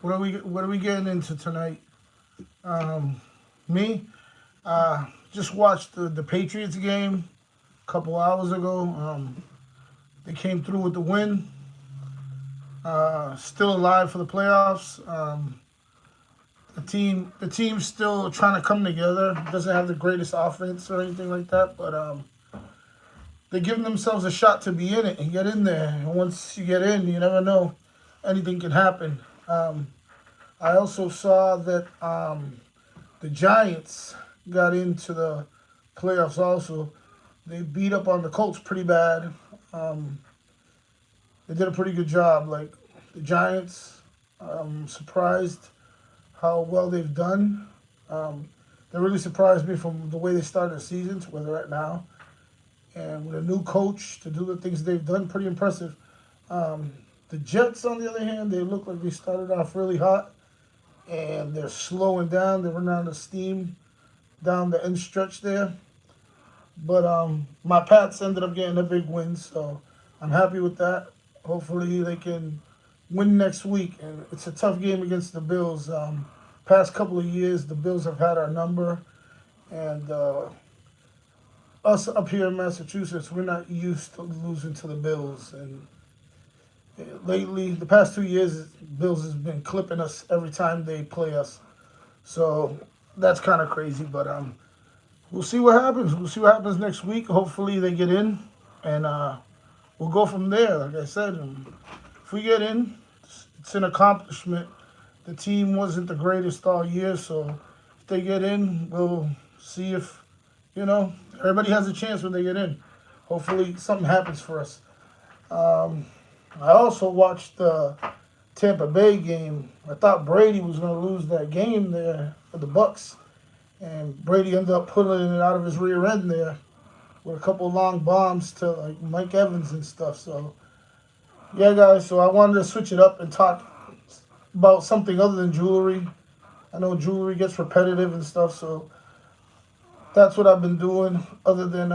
What are we getting into tonight? Me, just watched the Patriots game a couple hours ago. They came through with the win. Still alive for the playoffs. The team's still trying to come together. Doesn't have the greatest offense or anything like that, but they're giving themselves a shot to be in it and get in there. And once you get in, you never know, anything can happen. Um, I also saw that the Giants got into the playoffs. Also, they beat up on the Colts pretty bad. Um, they did a pretty good job. Like the Giants, I'm surprised how well they've done. Um, they really surprised me from the way they started the season to where they're at now. And with a new coach to do the things they've done, pretty impressive. Um, the Jets, on the other hand, they look like they started off really hot and they're slowing down. They're running out of steam down the end stretch there. But my Pats ended up getting a big win, so I'm happy with that. Hopefully they can win next week. And it's a tough game against the Bills. Past couple of years, the Bills have had our number, and us up here in Massachusetts, we're not used to losing to the Bills. And lately, the past 2 years, Bills has been clipping us every time they play us. So that's kind of crazy, but we'll see what happens. We'll see what happens next week. Hopefully they get in, and we'll go from there. Like I said, and if we get in, it's an accomplishment. The team wasn't the greatest all year, so if they get in, we'll see if everybody has a chance when they get in. Hopefully something happens for us. Um, I also watched the Tampa Bay game. I thought Brady was going to lose that game there for the Bucks, and Brady ended up pulling it out of his rear end there with a couple long bombs to like Mike Evans and stuff. So yeah, guys. So I wanted to switch it up and talk about something other than jewelry. I know jewelry gets repetitive and stuff, so that's what I've been doing. Other than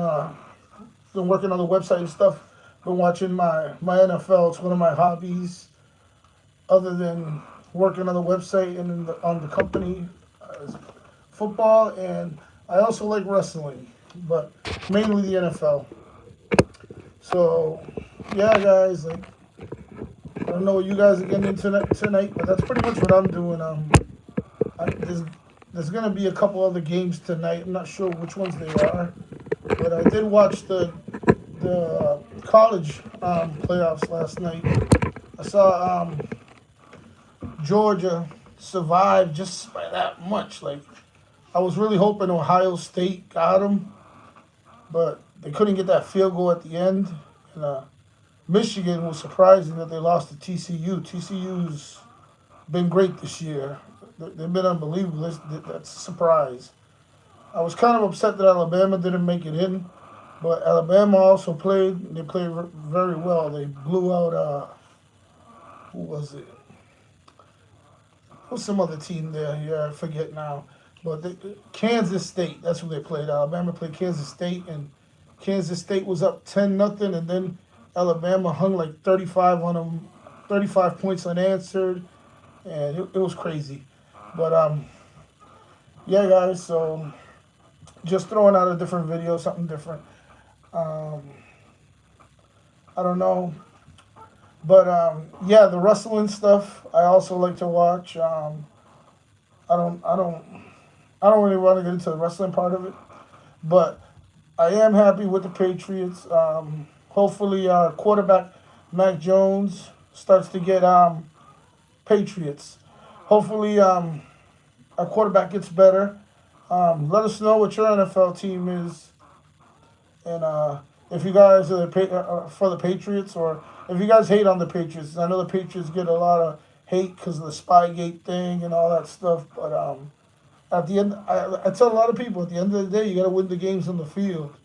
been working on the website and stuff. Been watching my NFL. It's one of my hobbies. Other than working on the website and on the company, football, and I also like wrestling, but mainly the NFL. So yeah, guys, like I don't know what you guys are getting into tonight, but that's pretty much what I'm doing. There's gonna be a couple other games tonight. I'm not sure which ones they are, but I did watch the college playoffs last night. I saw Georgia survive just by that much. Like I was really hoping Ohio State got them, but they couldn't get that field goal at the end. And Michigan was surprising that they lost to TCU. TCU's been great this year. They've been unbelievable. That's a surprise. I was kind of upset that Alabama didn't make it in, but Alabama also played. They played very well. They blew out who was it? What's some other team there? Yeah, I forget now. But Kansas State. That's who they played. Alabama played Kansas State, and Kansas State was up 10-0, and then Alabama hung like 35 on them, 35 points unanswered, and it was crazy. But yeah, guys. So just throwing out a different video, something different. Um, I don't know, but yeah, the wrestling stuff I also like to watch. I don't, I don't, I don't really want to get into the wrestling part of it, but I am happy with the Patriots. Hopefully, our quarterback Mac Jones starts to get Patriots. Hopefully, our quarterback gets better. Let us know what your NFL team is, and if you guys are for the Patriots, or if you guys hate on the Patriots. I know the Patriots get a lot of hate because of the Spygate thing and all that stuff, but at the end, I tell a lot of people at the end of the day, you got to win the games on the field.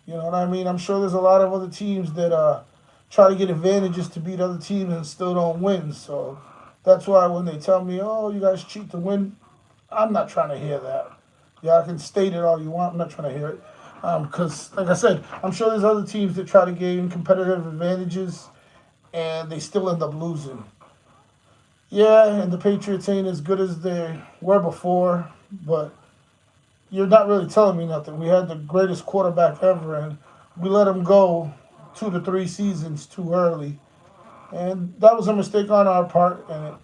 You know what I mean? I'm sure there's a lot of other teams that try to get advantages to beat other teams and still don't win. So that's why when they tell me, "Oh, you guys cheat to win," I'm not trying to hear that. Yeah, I can state it all you want. I'm not trying to hear it. Because, like I said, I'm sure there's other teams that try to gain competitive advantages and they still end up losing. Yeah, and the Patriots ain't as good as they were before, but you're not really telling me nothing. We had the greatest quarterback ever, and we let him go 2 to 3 seasons too early. And that was a mistake on our part, and it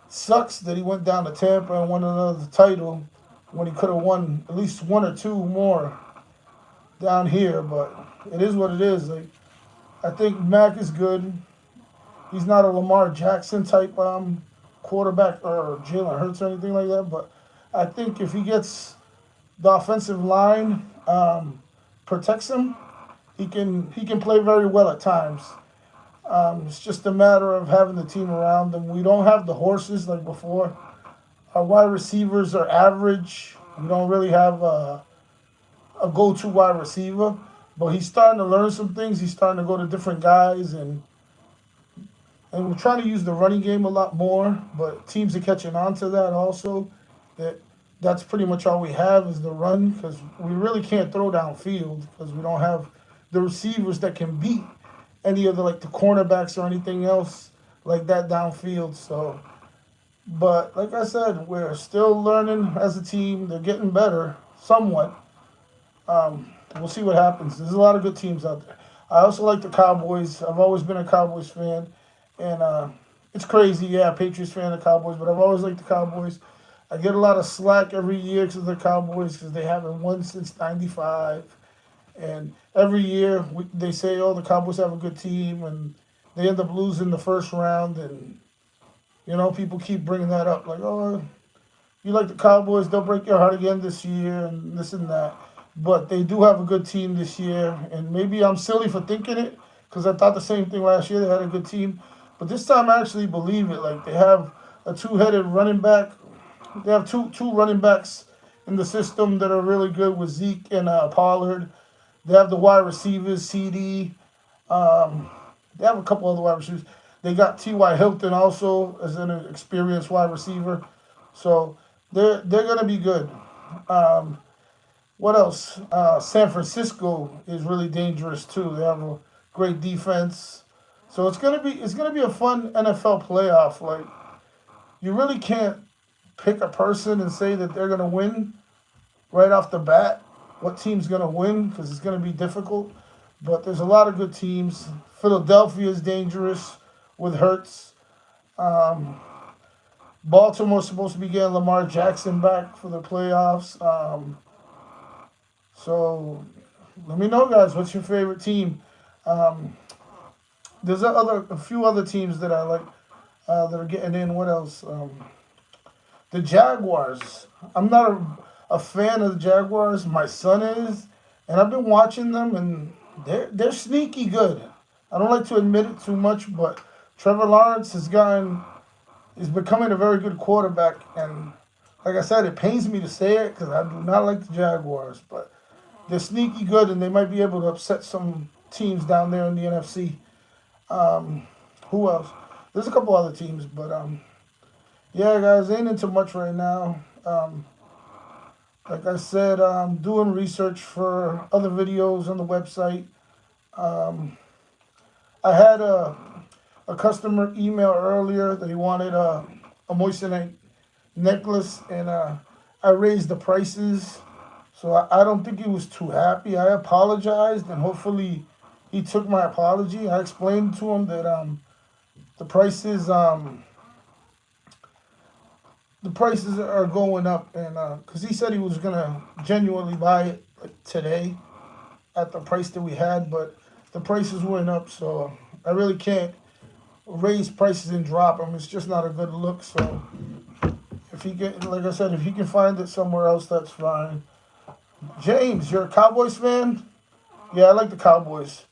sucks that he went down to Tampa and won another title when he could have won at least one or two more down here. But it is what it is. Like, I think Mac is good. He's not a Lamar Jackson type quarterback or Jalen Hurts or anything like that. But I think if he gets the offensive line protects him, he can play very well at times. It's just a matter of having the team around him. We don't have the horses like before. Our wide receivers are average. We don't really have a go-to wide receiver, but he's starting to learn some things. He's starting to go to different guys, and we're trying to use the running game a lot more. But teams are catching on to that also. That that's pretty much all we have is the run because we really can't throw downfield because we don't have the receivers that can beat any of the like the cornerbacks or anything else like that downfield. So, but like I said, we're still learning as a team. They're getting better somewhat. We'll see what happens. There's a lot of good teams out there. I also like the Cowboys. I've always been a Cowboys fan, and it's crazy, yeah, Patriots fan of Cowboys, but I've always liked the Cowboys. I get a lot of slack every year because of the Cowboys because they haven't won since '95, and every year they say, "Oh, the Cowboys have a good team," and they end up losing the first round, and people keep bringing that up, like, "Oh, you like the Cowboys, they'll break your heart again this year and this and that." But they do have a good team this year, and maybe I'm silly for thinking it because I thought the same thing last year. They had a good team, but this time I actually believe it. Like they have a two-headed running back. They have two running backs in the system that are really good with Zeke and Pollard. They have the wide receivers, CD. Um, they have a couple other wide receivers. They got T.Y. Hilton also as an experienced wide receiver. So they're gonna be good. Um, what else? San Francisco is really dangerous too. They have a great defense. So it's gonna be a fun NFL playoff. Like you really can't pick a person and say that they're gonna win right off the bat. What team's gonna win because it's gonna be difficult. But there's a lot of good teams. Philadelphia is dangerous with Hurts. Um, Baltimore's supposed to be getting Lamar Jackson back for the playoffs. So let me know, guys. What's your favorite team? Um, there's a few other teams that I like that are getting in. What else? The Jaguars. I'm not a fan of the Jaguars. My son is, and I've been watching them, and they're sneaky good. I don't like to admit it too much, but Trevor Lawrence is becoming a very good quarterback, and like I said, it pains me to say it because I do not like the Jaguars, but they're sneaky good, and they might be able to upset some teams down there in the NFC. Um, who else? There's a couple other teams, but yeah, guys, ain't into much right now. Like I said, doing research for other videos on the website. Um, I had a customer email earlier that he wanted a moissanite necklace, and I raised the prices. So I don't think he was too happy. I apologized, and hopefully he took my apology. I explained to him that the prices the prices are going up, and because he said he was gonna genuinely buy it like today at the price that we had, but the prices went up, so I really can't raise prices and drop them. It's just not a good look. So if he get, like I said, if he can find it somewhere else, that's fine. James, you're a Cowboys fan? Yeah, I like the Cowboys,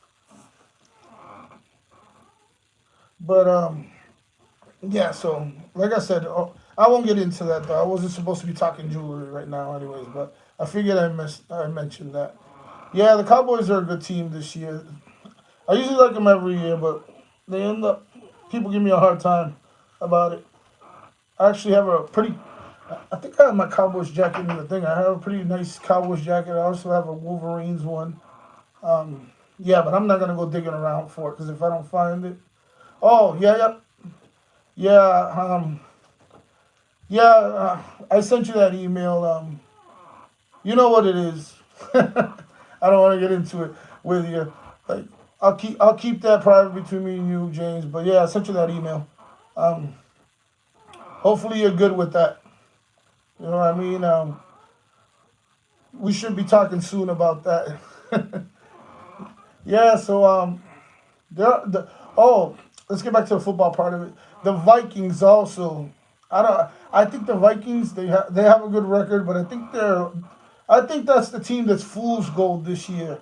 but yeah. So like I said, I won't get into that though. I wasn't supposed to be talking jewelry right now, anyways. But I figured I mentioned that. Yeah, the Cowboys are a good team this year. I usually like them every year, but they end up people give me a hard time about it. I actually have a pretty. I think I have my Cowboys jacket in the thing. I have a pretty nice Cowboys jacket. I also have a Wolverines one. Yeah, but I'm not gonna go digging around for it because if I don't find it, oh yeah, yeah, Yeah, yeah. I sent you that email. You know what it is. I don't want to get into it with you. Like, I'll keep that private between me and you, James. But yeah, I sent you that email. Um, hopefully you're good with that. You know what I mean? We should be talking soon about that. Yeah. So the oh, let's get back to the football part of it. The Vikings also. I don't. I think the Vikings they have a good record, but I think that's the team that's fool's gold this year.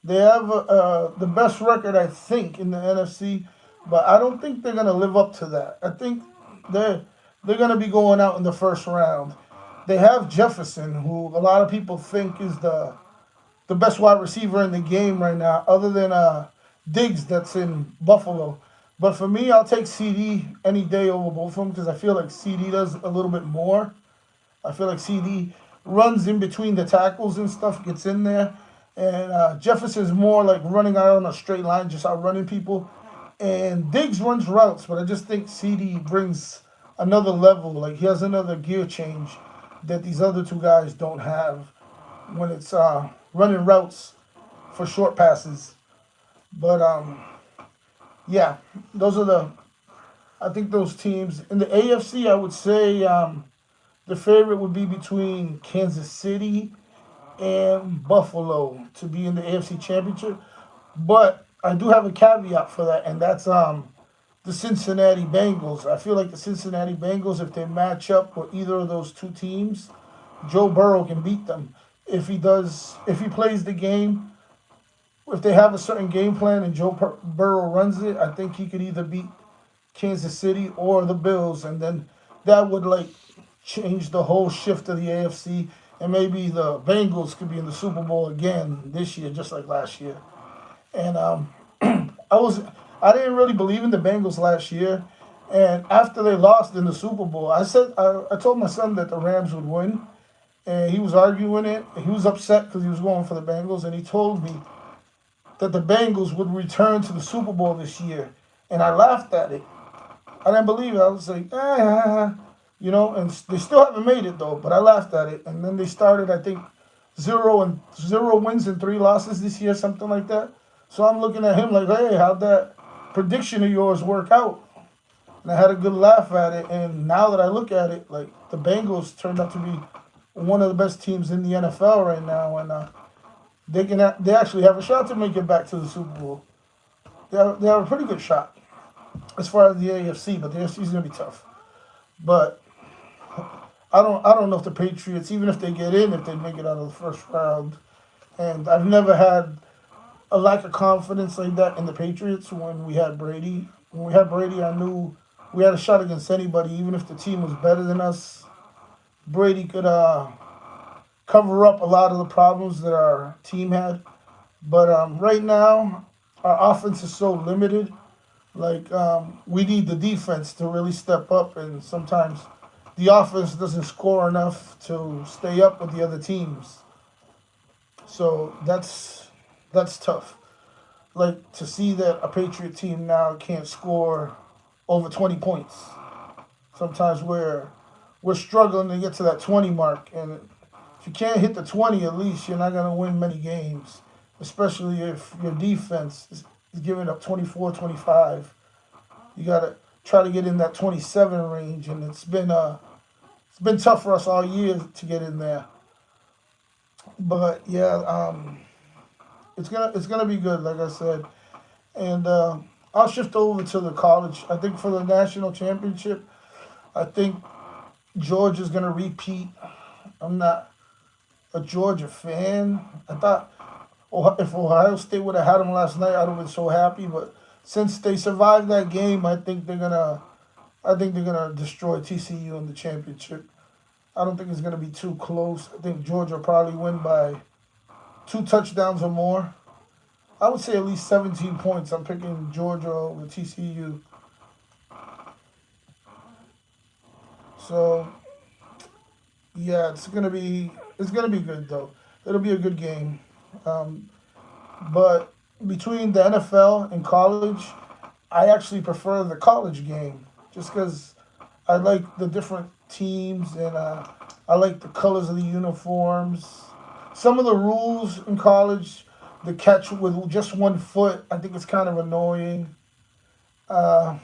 They have the best record I think in the NFC, but I don't think they're gonna live up to that. I think they're they're gonna be going out in the first round. They have Jefferson, who a lot of people think is the best wide receiver in the game right now, other than Diggs that's in Buffalo. But for me, I'll take CD any day over both of them because I feel like CD does a little bit more. I feel like CD runs in between the tackles and stuff, gets in there. And Jefferson's more like running out on a straight line, just out running people. And Diggs runs routes, but I just think CD brings another level. Like he has another gear change that these other two guys don't have when it's running routes for short passes. But yeah, those are the. I think those teams in the AFC. I would say the favorite would be between Kansas City and Buffalo to be in the AFC Championship. But I do have a caveat for that, and that's the Cincinnati Bengals. I feel like the Cincinnati Bengals, if they match up with either of those two teams, Joe Burrow can beat them. If he plays the game, if they have a certain game plan and Joe Burrow runs it, I think he could either beat Kansas City or the Bills, and then that would like change the whole shift of the AFC, and maybe the Bengals could be in the Super Bowl again this year, just like last year. And I was I didn't really believe in the Bengals last year, and after they lost in the Super Bowl, I told my son that the Rams would win, and he was arguing it. He was upset because he was going for the Bengals, and he told me that the Bengals would return to the Super Bowl this year, and I laughed at it. I didn't believe it. I was like, and they still haven't made it though. But I laughed at it, and then they started, I think, 0 wins and 3 losses this year, something like that. So I'm looking at him like, hey, how'd that prediction of yours work out? And I had a good laugh at it. And now that I look at it, like the Bengals turned out to be one of the best teams in the NFL right now, and they actually have a shot to make it back to the Super Bowl. They have a pretty good shot as far as the AFC, but the AFC is gonna be tough. But I don't know if the Patriots, even if they get in, if they make it out of the first round. And I've never had a lack of confidence like that in the Patriots when we had Brady. When we had Brady, I knew we had a shot against anybody, even if the team was better than us. Brady could cover up a lot of the problems that our team had. But right now, our offense is so limited. Like we need the defense to really step up, and sometimes the offense doesn't score enough to stay up with the other teams. So that's tough. Like to see that a Patriot team now can't score over 20 points. Sometimes we're struggling to get to that 20 mark, and if you can't hit the 20, at least you're not going to win many games, especially if your defense is giving up 24, 25. You got to try to get in that 27 range, and it's been tough for us all year to get in there. But yeah, it's gonna be good, like I said. And I'll shift over to the college. I think for the national championship, I think Georgia's gonna repeat. I'm not a Georgia fan. I thought if Ohio State would have had them last night, I'd have been so happy. But since they survived that game, I think they're gonna destroy TCU in the championship. I don't think it's gonna be too close. I think Georgia will probably win by 2 touchdowns or more. I would say at least 17 points. I'm picking Georgia over TCU. So yeah, it's gonna be good though. It'll be a good game. Um, but between the NFL and college, I actually prefer the college game just because I like the different teams and I like the colors of the uniforms. Some of the rules in college, the catch with just 1 foot, I think it's kind of annoying. Uh,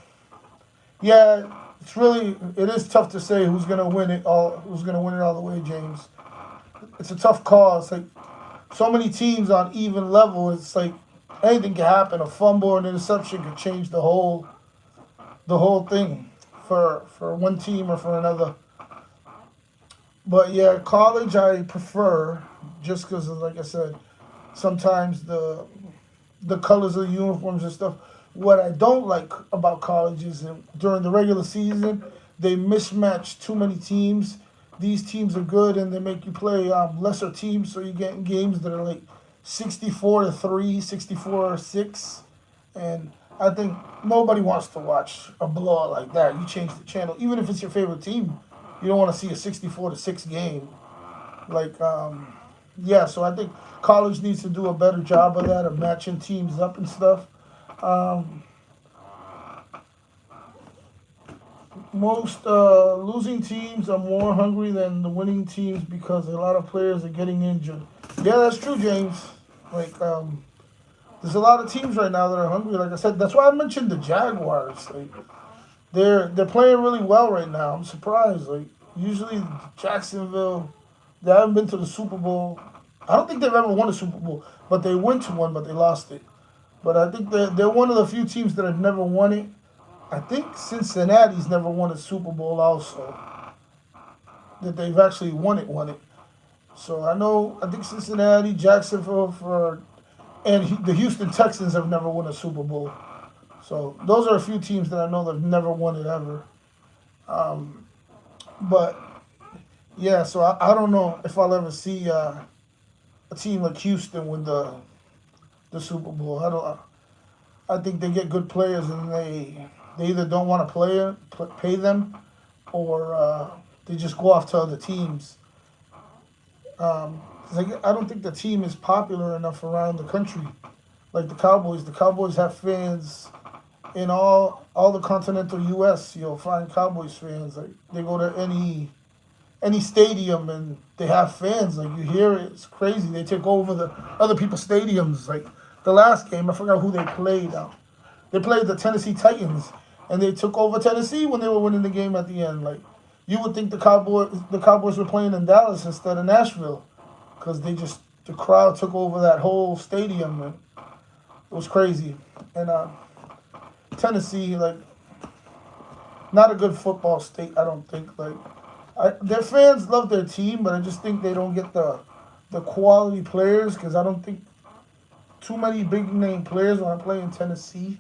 yeah, it is tough to say who's gonna win it all the way, James. It's a tough call. It's like so many teams on even level. It's like anything can happen. A fumble or an interception could change the whole thing for one team or for another. But yeah, college I prefer just because, like I said, sometimes the colors of the uniforms and stuff. What I don't like about college is that during the regular season they mismatch too many teams. These teams are good and they make you play lesser teams, so you get in games that are like 64-3, 64-6, and I think nobody wants to watch a blowout like that. You change the channel, even if it's your favorite team. You don't want to see a 64-6 game. Like, yeah. So I think college needs to do a better job of that, of matching teams up and stuff. Um, most losing teams are more hungry than the winning teams because a lot of players are getting injured. Yeah, that's true, James. Like, there's a lot of teams right now that are hungry. Like I said, that's why I mentioned the Jaguars. Like, they're playing really well right now. I'm surprised. Like, usually Jacksonville, they haven't been to the Super Bowl. I don't think they've ever won a Super Bowl, but they went to one, but they lost it. But I think they're one of the few teams that have never won it. I think Cincinnati's never won a Super Bowl also. That they've actually won it. So I think Cincinnati, Jacksonville and the Houston Texans have never won a Super Bowl. So those are a few teams that I know that have never won it ever. Um, but yeah, so I don't know if I'll ever see a team like Houston win the Super Bowl. I think they get good players and they either don't want to pay them, or they just go off to other teams. 'Cause I don't think the team is popular enough around the country. Like the Cowboys. The Cowboys have fans in all the continental U.S. You'll find Cowboys fans. Like they go to any stadium and they have fans. Like you hear it, it's crazy. They take over the other people's stadiums. Like the last game, I forgot who they played. They played the Tennessee Titans, and they took over Tennessee when they were winning the game at the end. Like you would think the Cowboys were playing in Dallas instead of Nashville, because the crowd took over that whole stadium. And it was crazy. And Tennessee, like, not a good football state. I don't think. Like, their fans love their team, but I just think they don't get the quality players, because I don't think too many big name players want to play in Tennessee.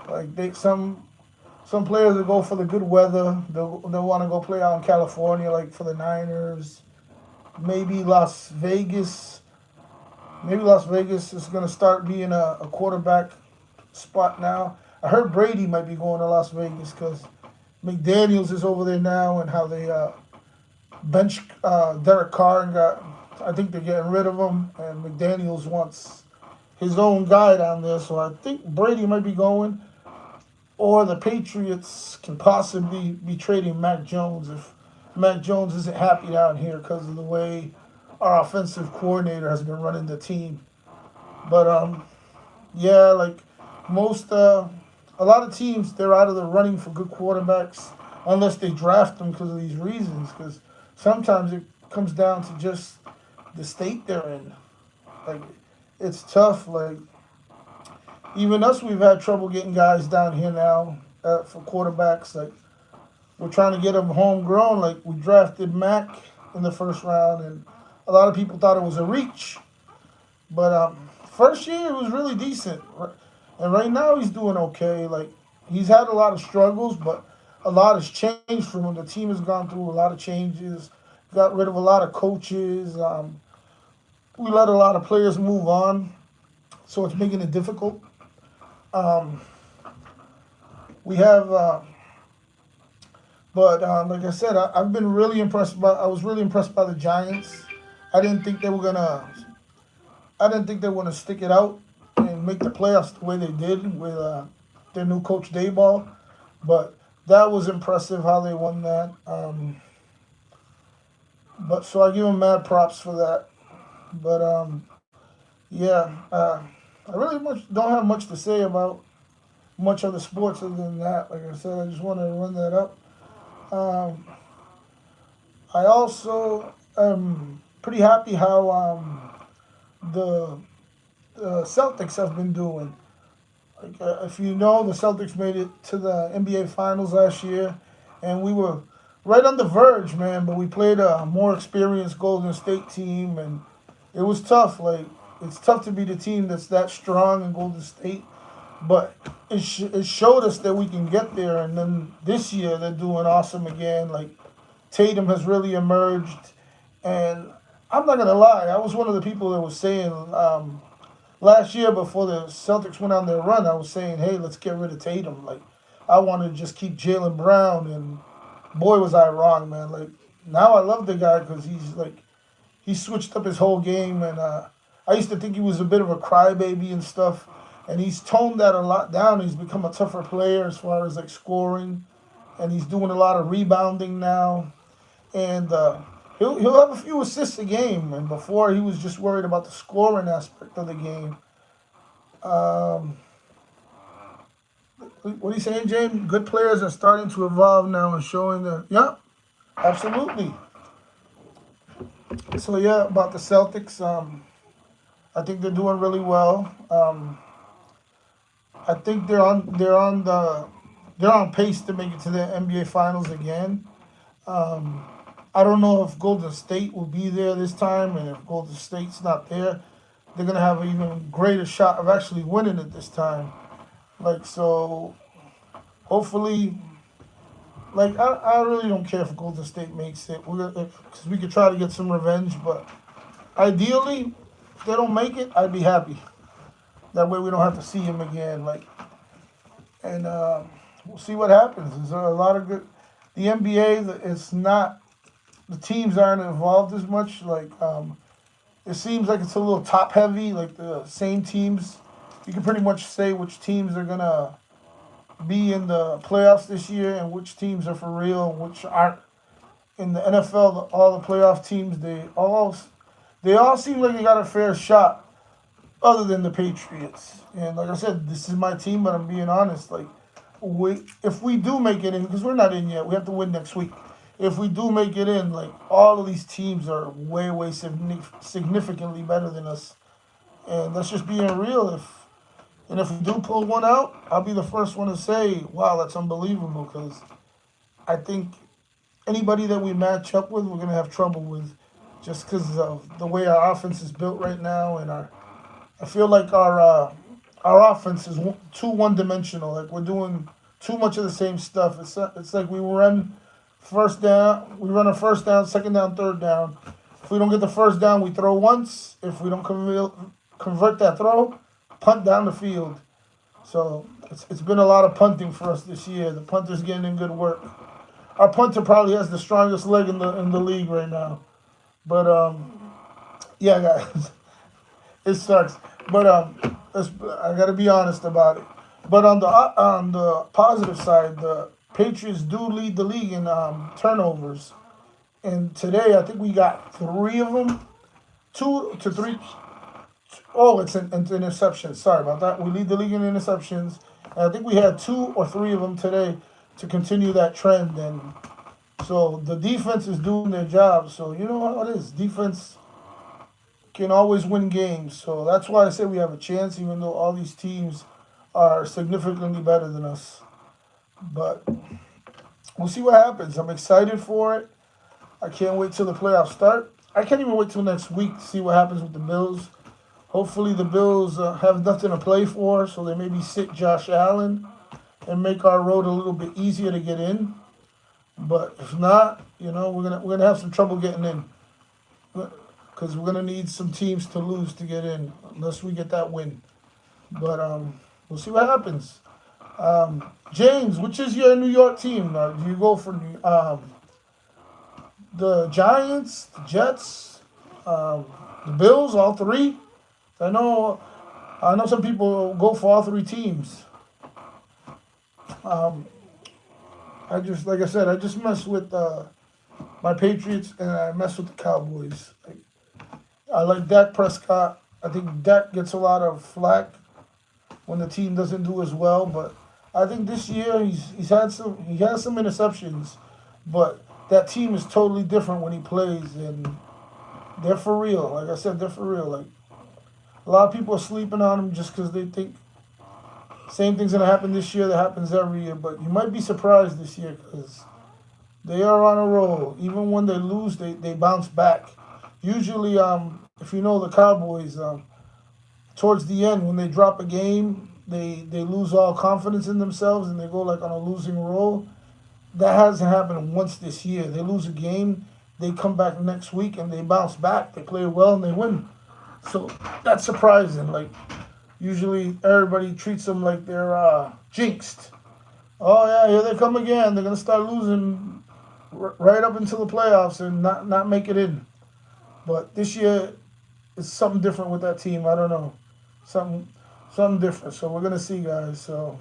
Like some players that go for the good weather. They'll want to go play out in California, like for the Niners. Maybe Las Vegas. Maybe Las Vegas is going to start being a quarterback spot now. I heard Brady might be going to Las Vegas because McDaniels is over there now, and how they bench Derek Carr and I think they're getting rid of him, and McDaniels wants his own guy down there. So I think Brady might be going, or the Patriots can possibly be trading Mac Jones if Mac Jones isn't happy down here because of the way our offensive coordinator has been running the team. But yeah, like a lot of teams, they're out of the running for good quarterbacks unless they draft them because of these reasons. Because sometimes it comes down to just the state they're in. Like it's tough. Like even us, we've had trouble getting guys down here now for quarterbacks. Like we're trying to get them homegrown. Like we drafted Mac in the first round, and a lot of people thought it was a reach. But first year it was really decent, and right now he's doing okay. Like he's had a lot of struggles, but a lot has changed for him. The team has gone through a lot of changes. Got rid of a lot of coaches. We let a lot of players move on, so it's making it difficult. Um, we have, but like I said, I've been really impressed by. I was really impressed by the Giants. I didn't think they were gonna. I didn't think they were gonna stick it out and make the playoffs the way they did with their new coach Dayball. But that was impressive how they won that. But so I give them mad props for that. But yeah, I really much don't have much to say about much other sports other than that. Like I said, I just wanted to run that up. Um, I also am pretty happy how the Celtics have been doing. Like, if you know, the Celtics made it to the NBA Finals last year, and we were right on the verge, man. But we played a more experienced Golden State team, and it was tough. Like, it's tough to be the team that's that strong in Golden State, but it showed us that we can get there. And then this year they're doing awesome again. Like, Tatum has really emerged, and I'm not gonna lie, I was one of the people that was saying last year before the Celtics went on their run, I was saying, hey, let's get rid of Tatum. Like, I want to just keep Jalen Brown, and boy, was I wrong, man. Like, now I love the guy because he switched up his whole game, and I used to think he was a bit of a crybaby and stuff, and he's toned that a lot down. He's become a tougher player as far as like scoring, and he's doing a lot of rebounding now, and he'll have a few assists a game, and before he was just worried about the scoring aspect of the game. Um, what are you saying, James? Good players are starting to evolve now and showing that. Yeah, absolutely. So yeah, about the Celtics, I think they're doing really well. I think they're on pace to make it to the NBA Finals again. Um, I don't know if Golden State will be there this time, and if Golden State's not there, they're gonna have an even greater shot of actually winning it this time. Like so, hopefully, like I really don't care if Golden State makes it. We're because we could try to get some revenge, but ideally, if they don't make it, I'd be happy. That way we don't have to see him again. Like, and we'll see what happens. There's a lot of good. The NBA, it's not the teams aren't involved as much. Like, it seems like it's a little top heavy. Like the same teams, you can pretty much say which teams are gonna be in the playoffs this year and which teams are for real and which aren't. In the NFL, all the playoff teams, they all seem like they got a fair shot, other than the Patriots. And like I said, this is my team, but I'm being honest. Like, if we do make it in, because we're not in yet, we have to win next week. If we do make it in, like all of these teams are way, way significantly better than us. And that's just being real. If we do pull one out, I'll be the first one to say, "Wow, that's unbelievable." Because I think anybody that we match up with, we're gonna have trouble with, just because of the way our offense is built right now, and I feel like our offense is too one dimensional. Like we're doing too much of the same stuff. It's like we run a first down, second down, third down. If we don't get the first down, we throw once. If we don't convert that throw, punt down the field. So it's been a lot of punting for us this year. The punter's getting in good work. Our punter probably has the strongest leg in the league right now. But yeah, guys, it sucks. But I got to be honest about it. But on the positive side, the Patriots do lead the league in turnovers. And today, I think we got three of them, two to three. Oh, it's an interception. Sorry about that. We lead the league in interceptions. And I think we had two or three of them today to continue that trend. And so the defense is doing their job. So you know how it is. Defense can always win games. So that's why I say we have a chance, even though all these teams are significantly better than us. But we'll see what happens. I'm excited for it. I can't wait till the playoffs start. I can't even wait till next week to see what happens with the Bills. Hopefully the Bills have nothing to play for, so they maybe sit Josh Allen and make our road a little bit easier to get in. But if not, we're gonna have some trouble getting in because we're gonna need some teams to lose to get in unless we get that win. But we'll see what happens. James, which is your New York team? Do you go for the Giants, the Jets, the Bills, all three? I know, I know some people go for all three teams. Um, like I said, I just mess with my Patriots and I mess with the Cowboys. I like Dak Prescott. I think Dak gets a lot of flack when the team doesn't do as well, but I think this year he has some interceptions, but that team is totally different when he plays, and they're for real. Like I said, they're for real. Like a lot of people are sleeping on him just because they think same thing's gonna happen this year that happens every year. But you might be surprised this year because they are on a roll. Even when they lose, they bounce back. Usually, if you know the Cowboys, towards the end when they drop a game, they lose all confidence in themselves and they go like on a losing roll. That hasn't happened once this year. They lose a game, they come back next week and they bounce back. They play well and they win. So that's surprising. Like usually everybody treats them like they're jinxed. Oh yeah, here they come again. They're gonna start losing right up until the playoffs and not make it in. But this year it's something different with that team. I don't know, something something different. So we're gonna see, guys. So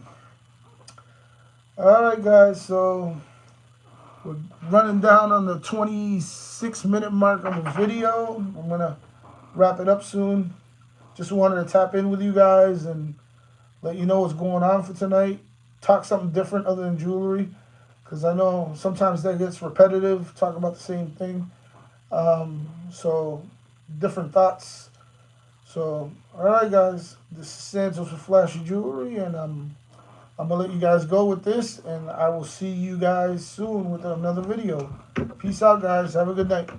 all right, guys. So we're running down on the 26-minute mark of the video. I'm gonna wrap it up soon. Just wanted to tap in with you guys and let you know what's going on for tonight. Talk something different other than jewelry, because I know sometimes that gets repetitive. Talk about the same thing. So different thoughts. So all right, guys. This is Santos with Flashy Jewelry, and I'm gonna let you guys go with this, and I will see you guys soon with another video. Peace out, guys. Have a good night.